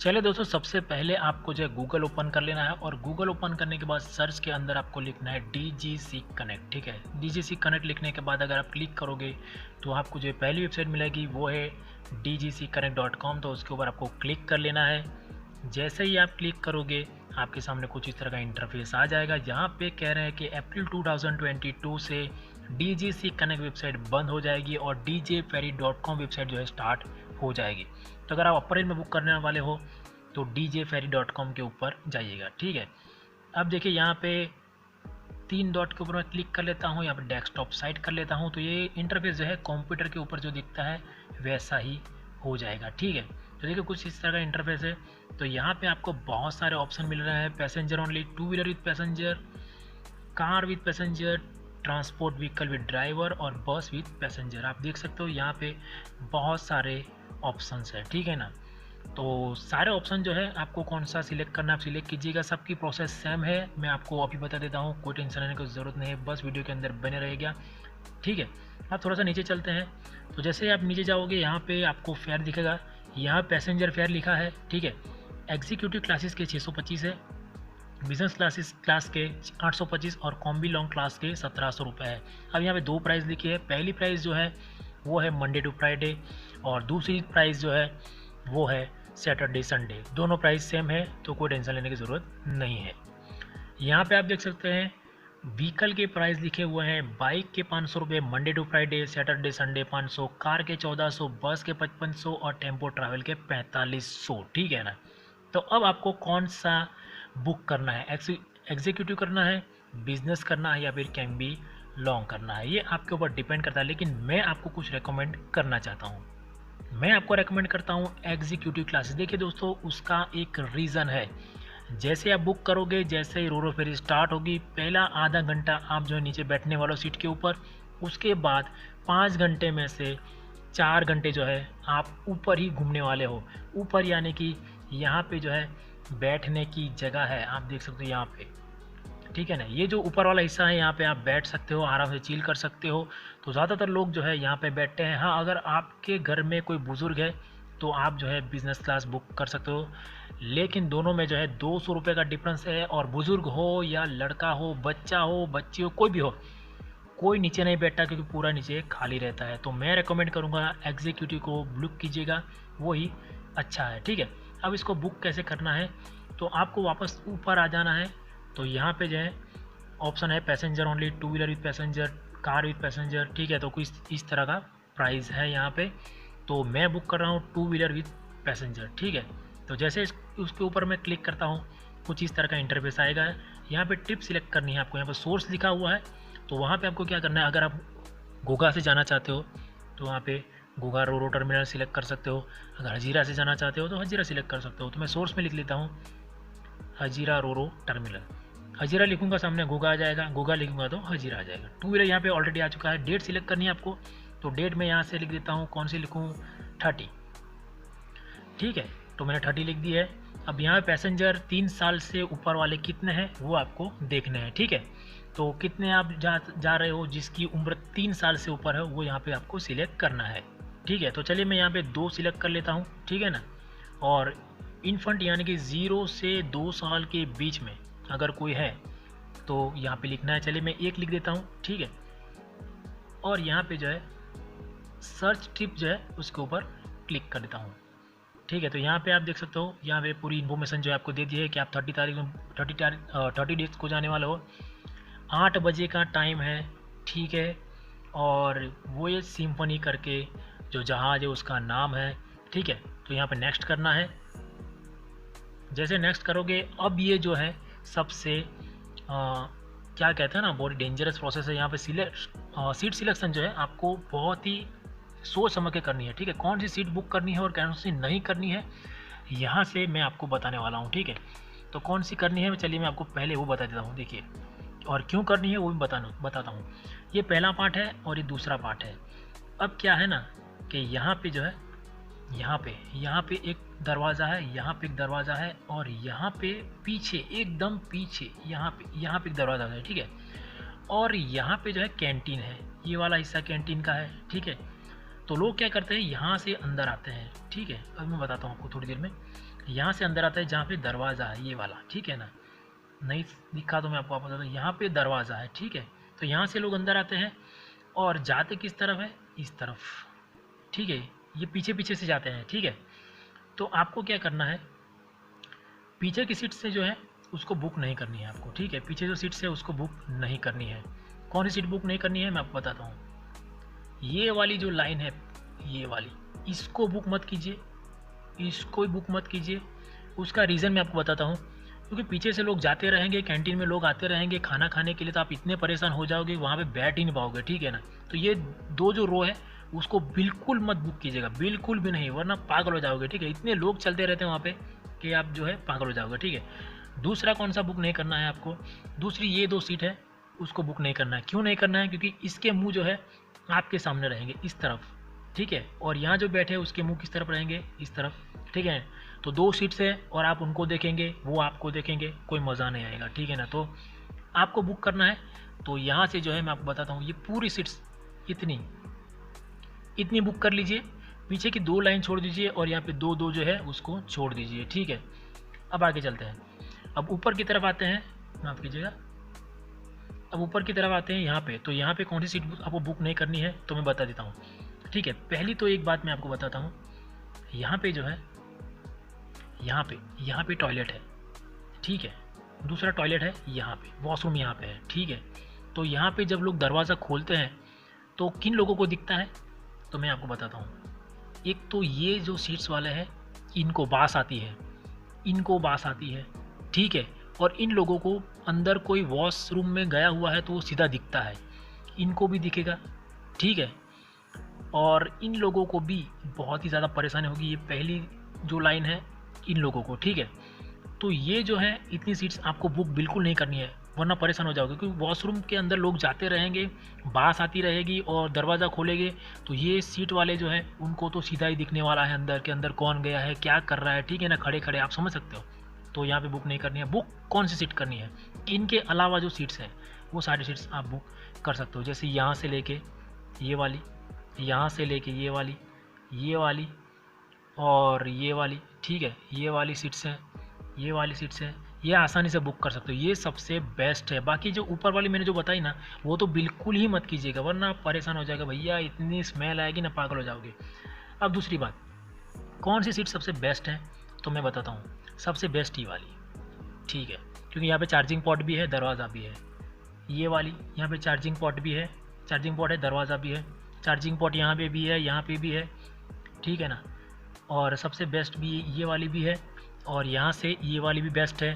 चलिए दोस्तों, सबसे पहले आपको जो है गूगल ओपन कर लेना है और गूगल ओपन करने के बाद सर्च के अंदर आपको लिखना है DGC कनेक्ट। ठीक है, DGC कनेक्ट लिखने के बाद अगर आप क्लिक करोगे तो आपको जो पहली वेबसाइट मिलेगी वो है dgcconnect.com। तो उसके ऊपर आपको क्लिक कर लेना है। जैसे ही आप क्लिक करोगे आपके सामने कुछ इस तरह का इंटरफेस आ जाएगा। यहाँ पे कह रहे हैं कि अप्रैल 2022 से DGC कनेक्ट वेबसाइट बंद हो जाएगी और djferry.com वेबसाइट जो है स्टार्ट हो जाएगी। तो अगर आप अप्रैल में बुक करने वाले हो तो djferry.com के ऊपर जाइएगा। ठीक है, अब देखिए यहाँ पे 3 डॉट के ऊपर मैं क्लिक कर लेता हूँ, यहाँ पे डेस्कटॉप साइट कर लेता हूँ। तो ये इंटरफेस जो है कंप्यूटर के ऊपर जो दिखता है वैसा ही हो जाएगा। ठीक है, तो देखिए कुछ इस तरह का इंटरफेस है। तो यहाँ पे आपको बहुत सारे ऑप्शन मिल रहे हैं। Passenger only, two wheeler with passenger, car with passenger, transport vehicle with driver और बस विथ पैसेंजर। आप देख सकते हो यहाँ पे बहुत सारे ऑप्शंस है। ठीक है ना, तो सारे ऑप्शन जो है आपको कौन सा सिलेक्ट करना है आप सिलेक्ट कीजिएगा। सबकी प्रोसेस सेम है, मैं आपको अभी बता देता हूँ, कोई टेंशन लेने की ज़रूरत नहीं है, बस वीडियो के अंदर बने रहेगा। ठीक है, आप थोड़ा सा नीचे चलते हैं। तो जैसे आप नीचे जाओगे यहाँ पे आपको फेयर दिखेगा, यहाँ पैसेंजर फेयर लिखा है। ठीक है, एग्जीक्यूटिव क्लासेस के 625 है, बिजनेस क्लास के 825 और कॉम्बी लॉन्ग क्लास के 1700 रुपये है। अब यहाँ पे दो प्राइस लिखी है। पहली प्राइस जो है वो है मंडे टू फ्राइडे और दूसरी प्राइस जो है वो है सैटरडे संडे। दोनों प्राइस सेम है, तो कोई टेंशन लेने की ज़रूरत नहीं है। यहाँ पे आप देख सकते हैं व्हीकल के प्राइस लिखे हुए हैं। बाइक के 500 रुपये Monday to Friday, Saturday Sunday 500, car के 1400, बस के 5500 और टेम्पो ट्रैवल के 4500। ठीक है ना, तो अब आपको कौन सा बुक करना है, एग्जीक्यूटिव करना है, बिजनेस करना है या फिर कैन बी लॉन्ग करना है, ये आपके ऊपर डिपेंड करता है। लेकिन मैं आपको कुछ रेकमेंड करना चाहता हूँ। मैं आपको रेकमेंड करता हूँ एग्जीक्यूटिव क्लासेस। देखिए दोस्तों, उसका एक रीज़न है। जैसे आप बुक करोगे, जैसे ही रोरो फेरी स्टार्ट होगी, पहला आधा घंटा आप जो है नीचे बैठने वाले सीट के ऊपर, उसके बाद 5 घंटे में से 4 घंटे जो है आप ऊपर ही घूमने वाले हो। ऊपर यानी कि यहाँ पे जो है बैठने की जगह है, आप देख सकते हो यहाँ पे। ठीक है ना, ये जो ऊपर वाला हिस्सा है यहाँ पे आप बैठ सकते हो, आराम से चिल कर सकते हो। तो ज़्यादातर लोग जो है यहाँ पे बैठते हैं। हाँ, अगर आपके घर में कोई बुज़ुर्ग है तो आप जो है बिज़नेस क्लास बुक कर सकते हो, लेकिन दोनों में जो है 200 रुपये का डिफरेंस है। और बुज़ुर्ग हो या लड़का हो, बच्चा हो, बच्ची हो, कोई भी हो, कोई नीचे नहीं बैठता क्योंकि पूरा नीचे खाली रहता है। तो मैं रेकमेंड करूँगा एग्जीक्यूटिव को बुक कीजिएगा, वही अच्छा है। ठीक है, अब इसको बुक कैसे करना है, तो आपको वापस ऊपर आ जाना है। तो यहाँ पे जो है ऑप्शन है passenger only, two wheeler with passenger, car with passenger. ठीक है, तो कुछ इस तरह का प्राइस है यहाँ पे। तो मैं बुक कर रहा हूँ टू व्हीलर विथ पैसेंजर। ठीक है, तो जैसे उसके ऊपर मैं क्लिक करता हूँ कुछ इस तरह का इंटरफेस आएगा। यहाँ पे ट्रिप सिलेक्ट करनी है आपको, यहाँ पर सोर्स लिखा हुआ है। तो वहाँ पे आपको क्या करना है, अगर आप घोघा से जाना चाहते हो तो वहाँ पे घोघा रोरो टर्मिनल सिलेक्ट कर सकते हो। अगर हजीरा से जाना चाहते हो तो हजीरा सिलेक्ट कर सकते हो। तो मैं सोर्स में लिख लेता हूँ हजीरा रोरो टर्मिनल। हजीरा लिखूंगा सामने घोघा आ जाएगा, घोघा लिखूंगा तो हजीरा आ जाएगा। टू व्हीलर यहाँ पे ऑलरेडी आ चुका है। डेट सिलेक्ट करनी है आपको, तो डेट मैं यहाँ से लिख देता हूँ, कौन सी लिखूँ, 30। ठीक है, तो मैंने 30 लिख दी है। अब यहाँ पे पैसेंजर 3 साल से ऊपर वाले कितने हैं वो आपको देखने हैं। ठीक है, तो कितने आप जा रहे हो, जिसकी उम्र 3 साल से ऊपर है वो यहाँ पे आपको सिलेक्ट करना है। ठीक है, तो चलिए मैं यहाँ पे 2 सिलेक्ट कर लेता हूँ। ठीक है ना, और इन्फेंट यानी कि 0 से 2 साल के बीच में अगर कोई है तो यहाँ पे लिखना है। चलिए मैं 1 लिख देता हूँ। ठीक है, और यहाँ पे जो है सर्च ट्रिप जो है उसके ऊपर क्लिक कर देता हूँ। ठीक है, तो यहाँ पे आप देख सकते हो, यहाँ पे पूरी इन्फॉर्मेशन जो है आपको दे दी है कि आप 30 डेज को जाने वाले हो। 8 बजे का टाइम है। ठीक है, और वो ये सिम्फनी करके जो जहाज़ है उसका नाम है। ठीक है, तो यहाँ पे नेक्स्ट करना है। जैसे नेक्स्ट करोगे, अब ये जो है सबसे क्या कहते हैं ना, बहुत डेंजरस प्रोसेस है। यहाँ पे सीट सिलेक्शन जो है आपको बहुत ही सोच समझ के करनी है। ठीक है, कौन सी सीट बुक करनी है और कौन सी नहीं करनी है, यहाँ से मैं आपको बताने वाला हूँ। ठीक है, तो कौन सी करनी है चलिए मैं आपको पहले वो बता देता हूँ। देखिए, और क्यों करनी है वो भी बताता हूँ। ये पहला पार्ट है और ये दूसरा पार्ट है। अब क्या है ना कि यहाँ पे जो है यहाँ पे एक दरवाज़ा है, यहाँ पे एक दरवाज़ा है, और यहाँ पे पीछे एकदम पीछे यहाँ पे एक दरवाज़ा है। ठीक है, और यहाँ पे जो है कैंटीन है, ये वाला हिस्सा कैंटीन का है। ठीक है, तो लोग क्या करते हैं, यहाँ से अंदर आते हैं, ठीक है। अब मैं बताता हूँ आपको थोड़ी देर में। यहाँ से अंदर आता है जहाँ पे दरवाज़ा है ये वाला, ठीक है ना। नहीं दिखा तो मैं आपको वापस बताता हूँ, यहाँ पे दरवाज़ा है, ठीक है। तो यहाँ से लोग अंदर आते हैं और जाते किस तरफ है, इस तरफ, ठीक है। ये पीछे पीछे से जाते हैं, ठीक है। तो आपको क्या करना है, पीछे की सीट से जो है उसको बुक नहीं करनी है आपको, ठीक है। पीछे जो सीट्स है उसको बुक नहीं करनी है। कौन सी सीट बुक नहीं करनी है मैं आपको बताता हूँ। ये वाली जो लाइन है, ये वाली, इसको बुक मत कीजिए, इसको बुक मत कीजिए। उसका रीज़न मैं आपको बताता हूँ। क्योंकि पीछे से लोग जाते रहेंगे, कैंटीन में लोग आते रहेंगे खाना खाने के लिए, तो आप इतने परेशान हो जाओगे, वहाँ पे बैठ ही नहीं पाओगे, ठीक है ना। तो ये दो जो रो है उसको बिल्कुल मत बुक कीजिएगा, बिल्कुल भी नहीं, वरना पागल हो जाओगे, ठीक है। इतने लोग चलते रहते हैं वहाँ पे कि आप जो है पागल हो जाओगे, ठीक है। दूसरा कौन सा बुक नहीं करना है आपको, दूसरी ये 2 सीट है उसको बुक नहीं करना है। क्यों नहीं करना है, क्योंकि इसके मुँह जो है आपके सामने रहेंगे इस तरफ, ठीक है। और यहाँ जो बैठे उसके मुँह किस तरफ रहेंगे, इस तरफ, ठीक है। तो 2 सीट्स है और आप उनको देखेंगे, वो आपको देखेंगे, कोई मज़ा नहीं आएगा, ठीक है ना। तो आपको बुक करना है तो यहाँ से जो है मैं आपको बताता हूँ, ये पूरी सीट्स इतनी बुक कर लीजिए। पीछे की 2 लाइन छोड़ दीजिए और यहाँ पे 2 जो है उसको छोड़ दीजिए, ठीक है। अब आगे चलते हैं। अब ऊपर की तरफ आते हैं, माफ़ कीजिएगा। अब ऊपर की तरफ आते हैं यहाँ पे। तो यहाँ पे कौन सी सीट आपको बुक नहीं करनी है तो मैं बता देता हूँ, ठीक है। पहली तो एक बात मैं आपको बताता हूँ, यहाँ पे जो है यहाँ पे टॉयलेट है, ठीक है। दूसरा टॉयलेट है यहाँ पे, वॉशरूम यहाँ पे है, ठीक है। तो यहाँ पे जब लोग दरवाज़ा खोलते हैं तो किन लोगों को दिखता है, तो मैं आपको बताता हूँ। एक तो ये जो सीट्स वाले हैं इनको बास आती है, ठीक है। और इन लोगों को अंदर कोई वॉशरूम में गया हुआ है तो वो सीधा दिखता है, इनको भी दिखेगा, ठीक है। और इन लोगों को भी बहुत ही ज़्यादा परेशानी होगी, ये पहली जो लाइन है इन लोगों को, ठीक है। तो ये जो है इतनी सीट्स आपको बुक बिल्कुल नहीं करनी है, वरना परेशान हो जाओगे। क्योंकि वॉशरूम के अंदर लोग जाते रहेंगे, बास आती रहेगी और दरवाज़ा खोलेंगे तो ये सीट वाले जो हैं उनको तो सीधा ही दिखने वाला है अंदर के अंदर कौन गया है, क्या कर रहा है, ठीक है ना। खड़े खड़े आप समझ सकते हो। तो यहाँ पे बुक नहीं करनी है। बुक कौन सी सीट करनी है, इनके अलावा जो सीट्स हैं वो सारी सीट्स आप बुक कर सकते हो। जैसे यहाँ से लेके ये वाली, यहाँ से लेके ये वाली और ये वाली, ठीक है। ये वाली सीट्स हैं, ये आसानी से बुक कर सकते हो, ये सबसे बेस्ट है। बाकी जो ऊपर वाली मैंने जो बताई ना वो तो बिल्कुल ही मत कीजिएगा, वरना आप परेशान हो जाएगा भैया, इतनी स्मेल आएगी ना, पागल हो जाओगे। अब दूसरी बात, कौन सी सीट सबसे बेस्ट है तो मैं बताता हूँ। सबसे बेस्ट ये वाली, ठीक है। क्योंकि यहाँ पे चार्जिंग पॉट भी है, दरवाज़ा भी है। ये वाली यहाँ पे चार्जिंग पॉट है, दरवाज़ा भी है। चार्जिंग पॉट यहाँ पे भी है, ठीक है ना। और सबसे बेस्ट भी ये वाली भी है, और यहाँ से ये वाली भी बेस्ट है,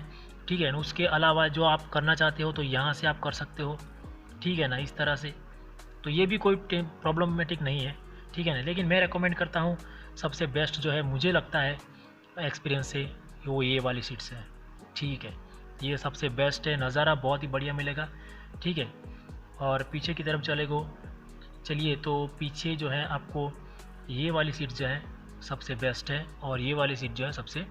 ठीक है ना। उसके अलावा जो आप करना चाहते हो तो यहाँ से आप कर सकते हो, ठीक है ना, इस तरह से। तो ये भी कोई प्रॉब्लमेटिक नहीं है, ठीक है ना। लेकिन मैं रेकमेंड करता हूँ, सबसे बेस्ट जो है मुझे लगता है एक्सपीरियंस से, वो ये वाली सीट्स है, ठीक है। ये सबसे बेस्ट है, नज़ारा बहुत ही बढ़िया मिलेगा, ठीक है। और पीछे की तरफ चलिए तो पीछे जो है आपको ये वाली सीट जो है सबसे बेस्ट है और ये वाली सीट जो है सबसे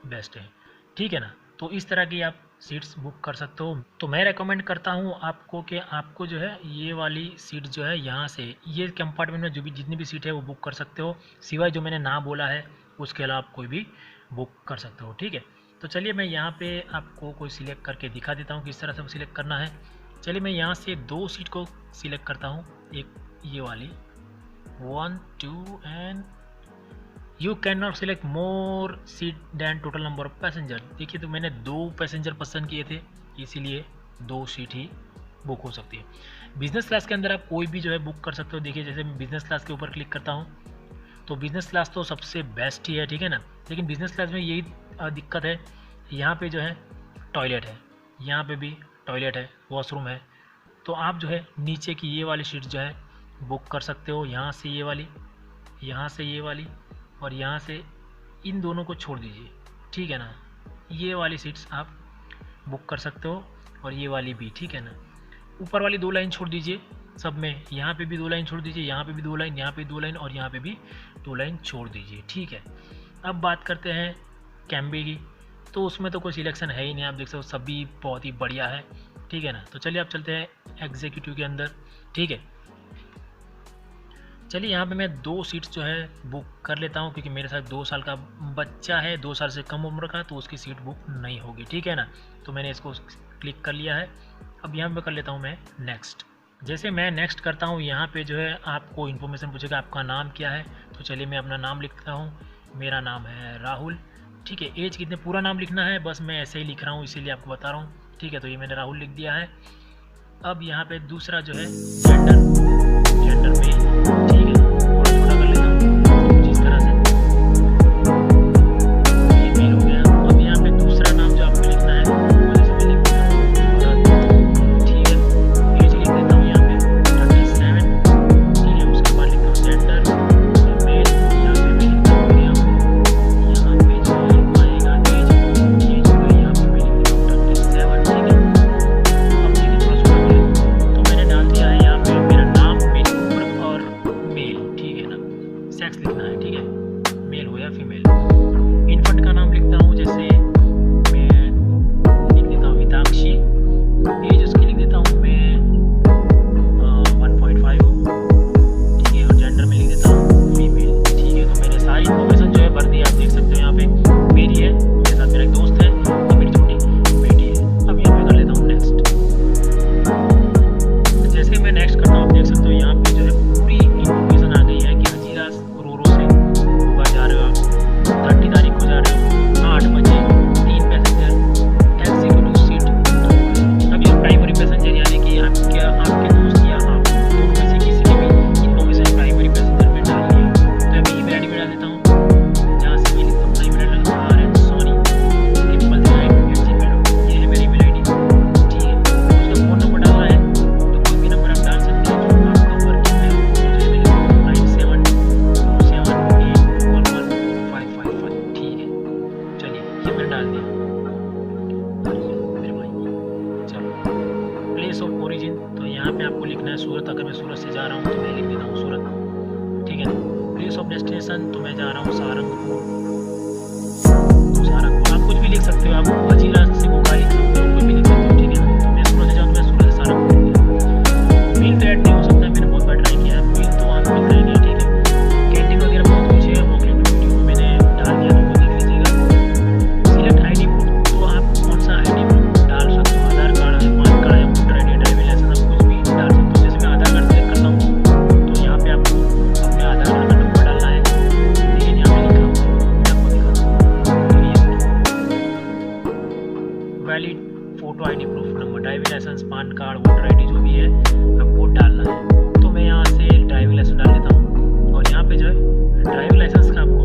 बेस्ट है, ठीक है ना। तो इस तरह की आप सीट्स बुक कर सकते हो। तो मैं रेकमेंड करता हूँ आपको कि आपको जो है ये वाली सीट जो है यहाँ से ये कंपार्टमेंट में जो भी जितनी भी सीट है वो बुक कर सकते हो, सिवाय जो मैंने ना बोला है उसके अलावा आप कोई भी बुक कर सकते हो, ठीक है। तो चलिए मैं यहाँ पे आपको कोई सिलेक्ट करके दिखा देता हूँ किस तरह से सिलेक्ट करना है। चलिए मैं यहाँ से 2 सीट को सिलेक्ट करता हूँ, एक ये वाली 1 2 and you can not select more seat than total number of passenger. देखिए तो मैंने 2 पैसेंजर पसंद किए थे, इसीलिए 2 सीट ही बुक हो सकती है। बिज़नेस क्लास के अंदर आप कोई भी जो है बुक कर सकते हो। देखिए जैसे मैं बिज़नेस क्लास के ऊपर क्लिक करता हूँ तो बिज़नेस क्लास तो सबसे बेस्ट ही है, ठीक है ना। लेकिन बिज़नेस क्लास में यही दिक्कत है, यहाँ पे जो है टॉयलेट है, यहाँ पे भी टॉयलेट है, वॉशरूम है। तो आप जो है नीचे की ये वाली सीट जो है बुक कर सकते हो, यहाँ से ये वाली, यहाँ से ये वाली और यहाँ से इन दोनों को छोड़ दीजिए, ठीक है ना। ये वाली सीट्स आप बुक कर सकते हो और ये वाली भी, ठीक है ना। ऊपर वाली 2 लाइन छोड़ दीजिए सब में, यहाँ पे भी 2 लाइन छोड़ दीजिए, यहाँ पे भी 2 लाइन, यहाँ पे 2 लाइन और यहाँ पे भी 2 लाइन छोड़ दीजिए, ठीक है। अब बात करते हैं कैम्बे की, तो उसमें तो कोई सिलेक्शन है ही नहीं, आप देख सकते हो सभी बहुत ही बढ़िया है, ठीक है ना। तो चलिए आप चलते हैं एग्जीक्यूटिव के अंदर, ठीक है। चलिए यहाँ पे मैं 2 सीट्स जो है बुक कर लेता हूँ, क्योंकि मेरे साथ 2 साल का बच्चा है, 2 साल से कम उम्र का, तो उसकी सीट बुक नहीं होगी, ठीक है ना। तो मैंने इसको क्लिक कर लिया है। अब यहाँ पे कर लेता हूँ मैं नेक्स्ट। जैसे मैं नेक्स्ट करता हूँ, यहाँ पे जो है आपको इन्फॉर्मेशन पूछेगा आपका नाम क्या है। तो चलिए मैं अपना नाम लिखता हूँ। मेरा नाम है राहुल, ठीक है। एज कितने, पूरा नाम लिखना है, बस मैं ऐसे ही लिख रहा हूँ इसीलिए आपको बता रहा हूँ, ठीक है। तो ये मैंने राहुल लिख दिया है। अब यहाँ पे दूसरा जो है जेंडर में, ठीक है, थोड़ा छोटा कर लेता हूँ कुछ इस तरह से, ये मेल हो गया। अब यहाँ पे दूसरा नाम जो आपको लिखना है वो जैसे मैं लिख देता हूँ भरत, ठीक है। एज लिख देता हूँ यहाँ पे 37, ठीक है। उसके बाद लिखता हूँ जेंडर मेल, यहाँ पे मैं लिखता हूँ यहाँ पे जो आएगा एज जो है यहाँ पे मैं लिख देता हूँ 37, ठीक है। अब देखिए थोड़ा छोटा करें, तो मैंने डाल दिया है यहाँ पे मेरा नाम, मेरी उम्र और मेल, ठीक है ना। सेक्स लिखना है, ठीक है, मेल हो या फीमेल। इन्फेंट का नाम लिखता हूँ, जैसे मैं लिख देता हूँ हिताक्षी। एज उसकी लिख देता हूँ मैं 1.5, ठीक है। और जेंडर में लिख देता हूँ फीमेल, ठीक है। तो मैंने सारी इन्फॉर्मेशन जो है भर दी, आप देख सकते हो। यहाँ पे मेरी है, मेरे साथ मेरा एक दोस्त है और मेरी छोटी बेटी है। अब यहाँ पे कर लेता हूँ नेक्स्ट। जैसे मैं नेक्स्ट करता हूँ, आप देख सकते हो यहाँ पे जो है पूरी इन्फॉर्मेशन आ गई है कि हजीरा रोरो से गोवा जा रहे हो आप, 30 तारीख को जा रहे हो, 8 बजे, 3 पैसेंजर, एग्जीक्यूटिव सीट 2। अब ये प्राइमरी पैसेंजर यानी कि आपके दोस्त या आप दोनों में से किसी की भी इन्फॉर्मेशन प्राइमरी पैसेंजर में डालनी है। तो मैं ईमेल आईडी में डाल देता हूँ, जहाँ से मैं लिखता हूँ अपना ईमेल आईडी RN-Soni, ये है मेरी ईमेल आईडी, ठीक है। उसका फ़ोन नंबर डालना है, तो कोई भी नंबर आप डाल सकते हैं जो आपका वर्किंग में हो। तो जैसे मैं लिखता हूँ 9727811555, ठीक है। चलिए ये मैंने डाल दिया मेरे भाई। चलो प्लेस ऑफ ओरिजिन, तो यहाँ पे आपको लिखना है सूरत। अगर मैं सूरत से जा रहा हूँ तो मैं लिख देता हूँ सूरत, ठीक है ना। प्लेस ऑफ डेस्टिनेशन, तो मैं जा रहा हूँ सारंगपुर, तो सारंगपुर आप कुछ भी लिख सकते हो, आप हजीरा से गोगा लिख सकते हो, कुछ भी लिख सकते हो, ठीक है ना। तो मैं सूरत से जाऊँ तो मैं सूरत से सारंगपुर लिख दिया। मील तो ऐड नहीं हो सकता है, मैंने बहुत बार ट्राई किया है, मील तो वहाँ पे मिलता ही नहीं, ठीक है। कैंटीन वगैरह बहुत कुछ है, वो कैंटीन वीडियो में मैंने डाल दिया, तो वो देख लीजिएगा। सिलेक्ट आईडी प्रूफ, तो आप कौन सा आईडी प्रूफ डाल सकते हो, आधार कार्ड है, पैन कार्ड है, वोटर आईडी, ड्राइविंग लाइसेंस, आप कुछ भी डाल सकते हो। जैसे मैं आधार कार्ड सेलेक्ट करता हूँ, तो यहाँ पे आपको अपने आधार कार्ड का नंबर डालना है, लेकिन यहाँ पे लिखा हुआ मैं आपको दिखाता हूँ। Valid photo ID proof number, driving licence, PAN card, voter ID जो भी है आपको डालना है। तो मैं यहाँ से ड्राइविंग लाइसेंस डाल देता हूँ, और यहाँ पे जो है ड्राइविंग लाइसेंस का आपको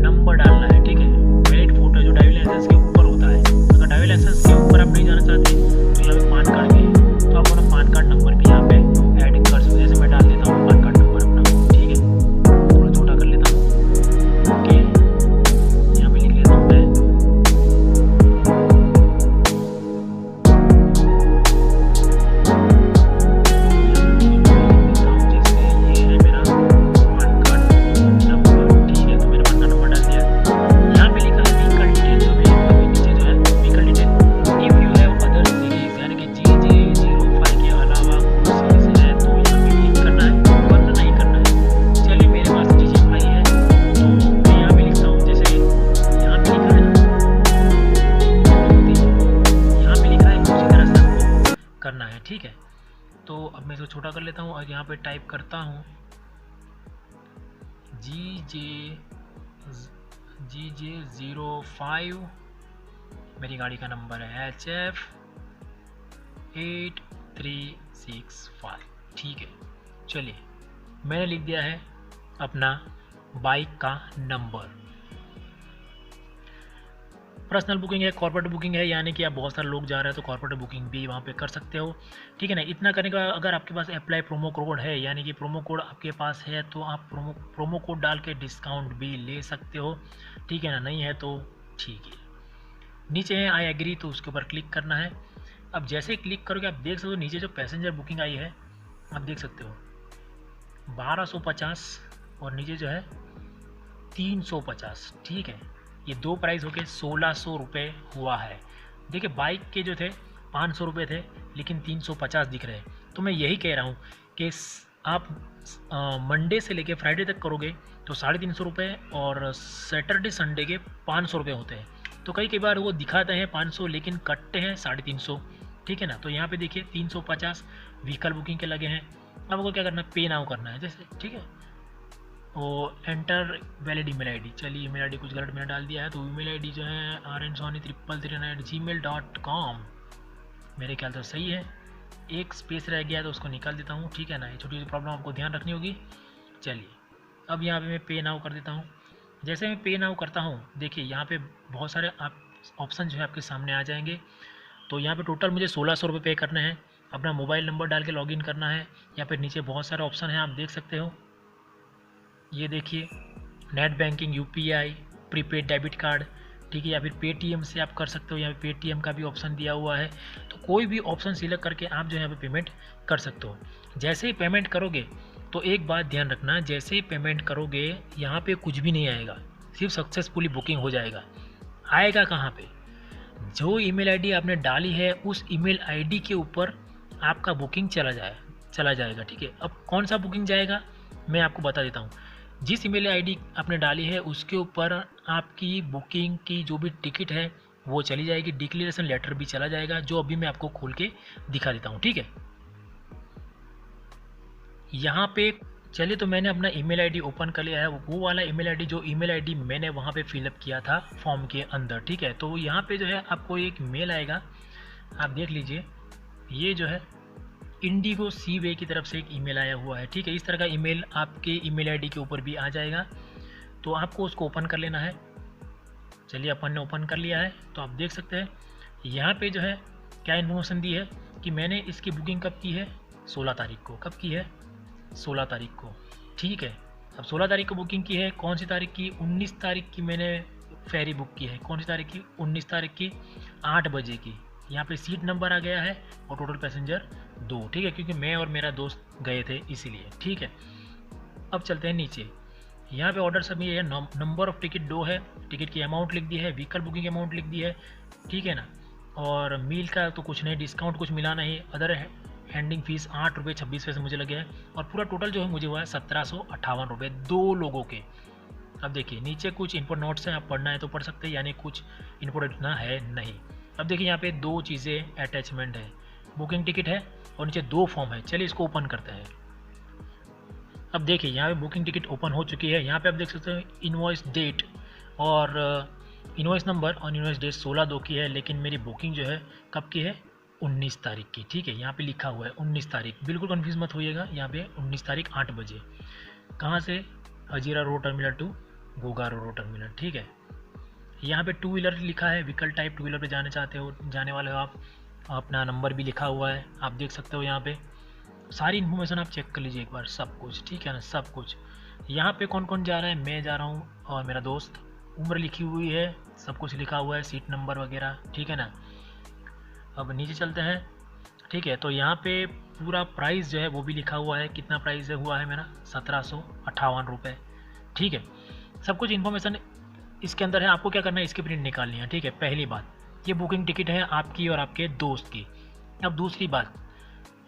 नंबर डालना है, ठीक है। वैलिड फोटो जो ड्राइविंग लाइसेंस के ऊपर होता है, अगर ड्राइविंग लाइसेंस के ऊपर आप नहीं जाना चाहते तो यहाँ पे पैन कार्ड भी है, तो आप अपना पैन कार्ड नंबर भी यहाँ पे ऐड कर सकते हो। जैसे मैं डाल देता हूँ पैन कार्ड नंबर अपना, ठीक है, थोड़ा छोटा कर लेता हूँ, ओके। यहाँ पे लिख लेता हूँ मैं करना है, ठीक है। तो अब मैं इसको छोटा कर लेता हूँ और यहाँ पे टाइप करता हूँ GJ05, मेरी गाड़ी का नंबर है HF 8365, ठीक है। चलिए मैंने लिख दिया है अपना बाइक का नंबर। पर्सनल बुकिंग है, कॉर्पोरेट बुकिंग है, यानी कि आप बहुत सारे लोग जा रहे हैं तो कॉर्पोरेट बुकिंग भी वहाँ पे कर सकते हो, ठीक है ना। इतना करने का अगर आपके पास अप्लाई प्रोमो कोड है, यानी कि प्रोमो कोड आपके पास है, तो आप प्रोमो कोड डाल के डिस्काउंट भी ले सकते हो, ठीक है ना। नहीं है तो ठीक है। नीचे है आई एग्री, तो उसके ऊपर क्लिक करना है। अब जैसे ही क्लिक करोगे आप देख सकते हो नीचे जो पैसेंजर बुकिंग आई है, आप देख सकते हो 1250 और नीचे जो है 350, ठीक है। ये दो प्राइस होके 1600 रुपये हुआ है। देखिए बाइक के जो थे 500 रुपये थे, लेकिन 350 दिख रहे हैं। तो मैं यही कह रहा हूँ कि आप मंडे से लेके फ्राइडे तक करोगे तो 350 रुपये और सैटरडे संडे के 500 रुपये होते हैं। तो कई बार वो दिखाते हैं 500 लेकिन कटते हैं 350, ठीक है ना। तो यहाँ पे देखिए 350 व्हीकल बुकिंग के लगे हैं। अब आपको क्या करना है, पे नाउ करना है जैसे, ठीक है। और एंटर वैलिड ईमेल आईडी, चलिए ईमेल आईडी कुछ गलत मैंने डाल दिया है, तो ईमेल आईडी जो है rnsony3339@gmail.com मेरे ख्याल से सही है। एक स्पेस रह गया है तो उसको निकाल देता हूँ, ठीक है ना। ये छोटी सी प्रॉब्लम आपको ध्यान रखनी होगी। चलिए अब यहाँ पे मैं पे नाउ कर देता हूँ। जैसे मैं पे नाउ करता हूँ, देखिए यहाँ पे बहुत सारे आप ऑप्शन जो है आपके सामने आ जाएंगे। तो यहाँ पे टोटल मुझे 1600 रुपये पे करने हैं। अपना मोबाइल नंबर डाल के लॉगिन करना है। यहाँ पे नीचे बहुत सारे ऑप्शन हैं, आप देख सकते हो। ये देखिए net banking, UPI, prepaid debit card, ठीक है, या फिर पेटीएम से आप कर सकते हो। यहाँ पे पेटीएम का भी ऑप्शन दिया हुआ है। तो कोई भी ऑप्शन सिलेक्ट करके आप जो है यहाँ पे पेमेंट कर सकते हो। जैसे ही पेमेंट करोगे तो एक बात ध्यान रखना, जैसे ही पेमेंट करोगे यहाँ पे कुछ भी नहीं आएगा, सिर्फ सक्सेसफुली बुकिंग हो जाएगा। आएगा कहाँ पे, जो ईमेल आईडी आपने डाली है उस ईमेल आईडी के ऊपर आपका बुकिंग चला जाएगा, ठीक है। अब कौन सा बुकिंग जाएगा मैं आपको बता देता हूँ। जिस ईमेल आईडी आपने डाली है उसके ऊपर आपकी बुकिंग की जो भी टिकट है वो चली जाएगी, डिक्लेरेशन लेटर भी चला जाएगा, जो अभी मैं आपको खोल के दिखा देता हूँ, ठीक है। यहाँ पे चलिए, तो मैंने अपना ईमेल आईडी ओपन कर लिया है, वो वाला ईमेल आईडी जो ईमेल आईडी मैंने वहाँ पे फिलअप किया था फॉर्म के अंदर, ठीक है। तो यहाँ पे जो है आपको एक मेल आएगा, आप देख लीजिए। ये जो है इंडिगो सीवे की तरफ से एक ईमेल आया हुआ है, ठीक है। इस तरह का ईमेल आपके ईमेल आईडी के ऊपर भी आ जाएगा, तो आपको उसको ओपन कर लेना है। चलिए अपन ने ओपन कर लिया है। तो आप देख सकते हैं यहाँ पे जो है क्या इन्फॉर्मेशन दी है कि मैंने इसकी बुकिंग कब की है, 16 तारीख को। कब की है, 16 तारीख को, ठीक है। अब 16 तारीख को बुकिंग की है, कौन सी तारीख की, 19 तारीख की मैंने फेरी बुक की है। कौन सी तारीख की, 19 तारीख की 8 बजे की। यहाँ पे सीट नंबर आ गया है और टोटल पैसेंजर 2, ठीक है, क्योंकि मैं और मेरा दोस्त गए थे इसीलिए, ठीक है। अब चलते हैं नीचे। यहाँ पे ऑर्डर सभी है, नंबर ऑफ टिकट 2 है, टिकट की अमाउंट लिख दी है, व्हीकल बुकिंग अमाउंट लिख दी है, ठीक है ना। और मील का तो कुछ नहीं, डिस्काउंट कुछ मिला नहीं। अदर हैंडिंग फीस 8 रुपये 26 पैसे मुझे लगे हैं, और पूरा टोटल जो है मुझे हुआ है 1758 रुपये 2 लोगों के। अब देखिए नीचे कुछ इनपुट नोट्स हैं, आप पढ़ना है तो पढ़ सकते हैं, यानी कुछ इनपुट इतना है नहीं। अब देखिए यहाँ पे 2 चीज़ें अटैचमेंट है, बुकिंग टिकट है और नीचे 2 फॉर्म है। चलिए इसको ओपन करते हैं। अब देखिए यहाँ पे बुकिंग टिकट ओपन हो चुकी है। यहाँ पे आप देख सकते हैं इनवॉइस डेट और इनवॉइस नंबर और इनवॉइस डेट 16/2 की है, लेकिन मेरी बुकिंग जो है कब की है, 19 तारीख की, ठीक है। यहाँ पे लिखा हुआ है 19 तारीख, बिल्कुल कन्फ्यूज मत होइएगा। यहाँ पे 19 तारीख 8 बजे। कहाँ से, Hazira road terminal to Ghogharo road terminal, ठीक है। यहाँ पे 2 व्हीलर लिखा है, व्हीकल टाइप 2 व्हीलर पे जाने वाले हो आप। अपना नंबर भी लिखा हुआ है, आप देख सकते हो। यहाँ पे सारी इन्फॉर्मेशन आप चेक कर लीजिए एक बार, सब कुछ, ठीक है ना, सब कुछ। यहाँ पे कौन कौन जा रहा है, मैं जा रहा हूँ और मेरा दोस्त। उम्र लिखी हुई है, सब कुछ लिखा हुआ है, सीट नंबर वगैरह, ठीक है ना। अब नीचे चलते हैं, ठीक है। तो यहाँ पे पूरा प्राइस जो है वो भी लिखा हुआ है, कितना प्राइस हुआ है मेरा, 1758 रुपये, ठीक है। सब कुछ इन्फॉर्मेशन इसके अंदर है। आपको क्या करना है, इसकी प्रिंट निकालनी है, ठीक है। पहली बात, ये बुकिंग टिकट है आपकी और आपके दोस्त की। अब दूसरी बात,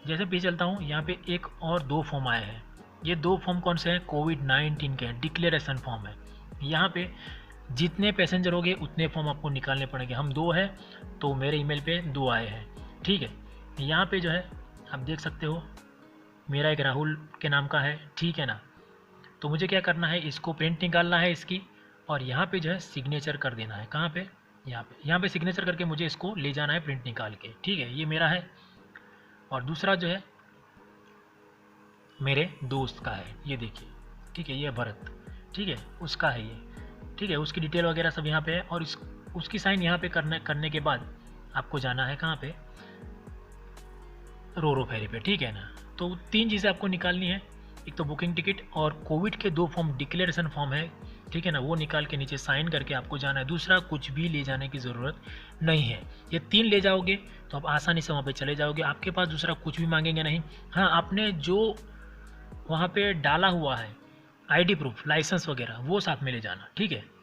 जैसे पीछे चलता हूँ, यहाँ पे एक और 2 फॉर्म आए हैं। ये 2 फॉर्म कौन से हैं, कोविड-19 के हैं, डिक्लेरेशन फॉर्म है। यहाँ पे जितने पैसेंजर होंगे उतने फॉर्म आपको निकालने पड़ेंगे। हम 2 हैं तो मेरे ईमेल पे 2 आए हैं, ठीक है। यहाँ पे जो है आप देख सकते हो, मेरा एक राहुल के नाम का है, ठीक है ना। तो मुझे क्या करना है, इसको प्रिंट निकालना है इसकी, और यहाँ पे जो है सिग्नेचर कर देना है। कहाँ पे, यहाँ पे सिग्नेचर करके मुझे इसको ले जाना है प्रिंट निकाल के, ठीक है। ये मेरा है, और दूसरा जो है मेरे दोस्त का है, ये देखिए, ठीक है। ये भरत, ठीक है, उसका है ये, ठीक है। उसकी डिटेल वगैरह सब यहाँ पे है, और उसकी साइन यहाँ पे करने के बाद आपको जाना है कहाँ पे, रो फेरी पे, ठीक है ना। तो 3 चीज़ें आपको निकालनी है, एक तो बुकिंग टिकट और कोविड के 2 फॉर्म, डिक्लेरेशन फॉर्म है, ठीक है ना, वो निकाल के नीचे साइन करके आपको जाना है। दूसरा कुछ भी ले जाने की ज़रूरत नहीं है। ये 3 ले जाओगे तो आप आसानी से वहाँ पे चले जाओगे, आपके पास दूसरा कुछ भी मांगेंगे नहीं। हाँ, आपने जो वहाँ पे डाला हुआ है आईडी प्रूफ, लाइसेंस वगैरह, वो साथ में ले जाना, ठीक है।